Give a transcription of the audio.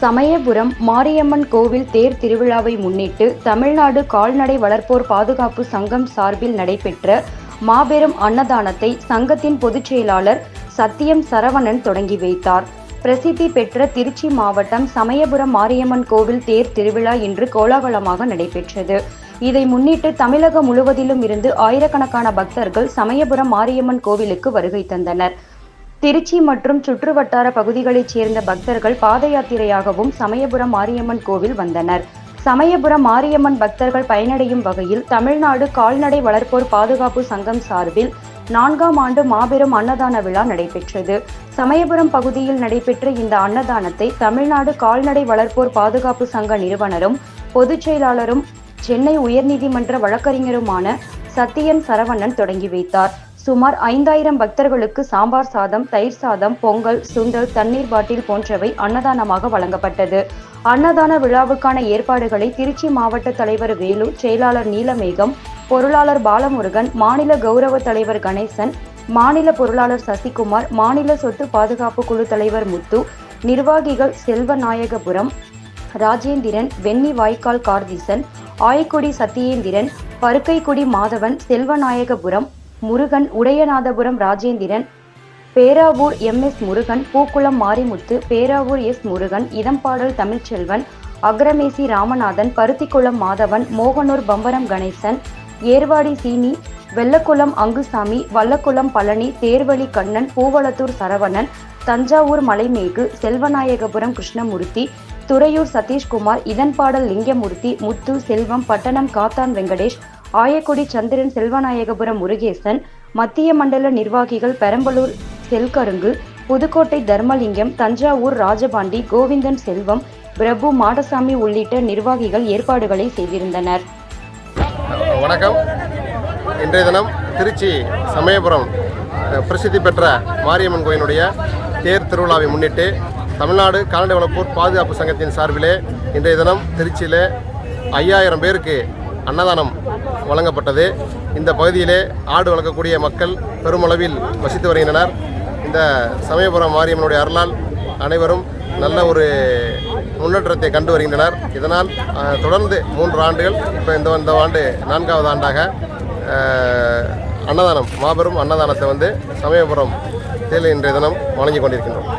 சமயபுரம் மாரியம்மன் கோவில் தேர் திருவிழாவை முன்னிட்டு தமிழ்நாடு கால்நடை வளர்ப்போர் பாதுகாப்பு சங்கம் சார்பில் நடைபெற்ற மாபெரும் அன்னதானத்தை சங்கத்தின் பொதுச் செயலாளர் சத்தியம் சரவணன் தொடங்கி வைத்தார். பிரசித்தி பெற்ற திருச்சி மாவட்டம் சமயபுரம் மாரியம்மன் கோவில் தேர் திருவிழா இன்று கோலாகலமாக நடைபெற்றது. இதை முன்னிட்டு தமிழகம் முழுவதிலும் இருந்து ஆயிரக்கணக்கான பக்தர்கள் சமயபுரம் மாரியம்மன் கோவிலுக்கு வருகை தந்தனர். திருச்சி மற்றும் சுற்றுவட்டார பகுதிகளைச் சேர்ந்த பக்தர்கள் பாத யாத்திரையாகவும் சமயபுரம் மாரியம்மன் கோவில் வந்தனர். சமயபுரம் மாரியம்மன் பக்தர்கள் பயனடையும் வகையில் தமிழ்நாடு கால்நடை வளர்ப்போர் பாதுகாப்பு சங்கம் சார்பில் 4ஆம் ஆண்டு மாபெரும் அன்னதான விழா நடைபெற்றது. சமயபுரம் பகுதியில் நடைபெற்ற இந்த அன்னதானத்தை தமிழ்நாடு கால்நடை வளர்ப்போர் பாதுகாப்பு சங்க நிறுவனரும் பொதுச் செயலாளரும் சென்னை உயர்நீதிமன்ற வழக்கறிஞருமான சத்தியம் சரவணன் தொடங்கி வைத்தார். சுமார் 5000 பக்தர்களுக்கு சாம்பார் சாதம், தயிர் சாதம், பொங்கல், சுண்டல், தண்ணீர் பாட்டில் போன்றவை அன்னதானமாக வழங்கப்பட்டது. அன்னதான விழாவுக்கான ஏற்பாடுகளை திருச்சி மாவட்ட தலைவர் வேலு, செயலாளர் நீலமேகம், பொருளாளர் பாலமுருகன், மாநில கௌரவ தலைவர் கணேசன், மாநில பொருளாளர் சசிகுமார், மாநில சொத்து பாதுகாப்பு குழு தலைவர் முத்து, நிர்வாகிகள் செல்வநாயகபுரம் ராஜேந்திரன், வெண்ணி வாய்க்கால் கார்தீசன், ஆய்க்குடி சத்தியேந்திரன், பருக்கைக்குடி மாதவன், செல்வநாயகபுரம் முருகன், உடையநாதபுரம் ராஜேந்திரன், பேராவூர் MS முருகன், பூக்குளம் மாரிமுத்து, பேராவூர் S முருகன், இதம்பாடல் தமிழ்ச்செல்வன், அக்ரமேசி ராமநாதன், பருத்திக்குளம் மாதவன், மோகனூர் பம்பரம் கணேசன், ஏர்வாடி சீனி, வெள்ளக்குளம் அங்குசாமி, வல்லக்குளம் பழனி, தேர்வழி கண்ணன், பூவளத்தூர் சரவணன், தஞ்சாவூர் மலைமேகு, செல்வநாயகபுரம் கிருஷ்ணமூர்த்தி, துறையூர் சதீஷ்குமார், இதன்பாடல் லிங்கமூர்த்தி, முத்து, செல்வம், பட்டணம் காத்தான் வெங்கடேஷ், ஆயக்குடி சந்திரன், செல்வநாயகபுரம் முருகேசன், மத்திய மண்டல நிர்வாகிகள் பெரம்பலூர் செல்கருங்கு, புதுக்கோட்டை தர்மலிங்கம், தஞ்சாவூர் ராஜபாண்டி, கோவிந்தன் செல்வம், பிரபு மாடசாமி உள்ளிட்ட நிர்வாகிகள் ஏற்பாடுகளை செய்திருந்தனர். வணக்கம். இன்றைய தினம் திருச்சி சமயபுரம் பிரசித்தி பெற்ற மாரியம்மன் கோயிலுடைய தேர் திருவிழாவை முன்னிட்டு தமிழ்நாடு கால்நடை வளர்ப்போர் பாதுகாப்பு சங்கத்தின் சார்பிலே இன்றைய தினம் திருச்சியில் 5000 பேருக்கு அன்னதானம் வழங்கப்பட்டது. இந்த பகுதியிலே ஆடு வளர்க்கக்கூடிய மக்கள் பெருமளவில் வசித்து வருகின்றனர். இந்த சமயபுரம் மாரியம்மனுடைய அருளால் அனைவரும் நல்ல ஒரு முன்னேற்றத்தை கண்டு வருகின்றனர். இதனால் தொடர்ந்து 3 ஆண்டுகள், இப்போ இந்த ஆண்டு 4வது ஆண்டாக அன்னதானம், மாபெரும் அன்னதானத்தை சமயபுரம் இன்றைய தினம் வழங்கி கொண்டிருக்கின்றோம்.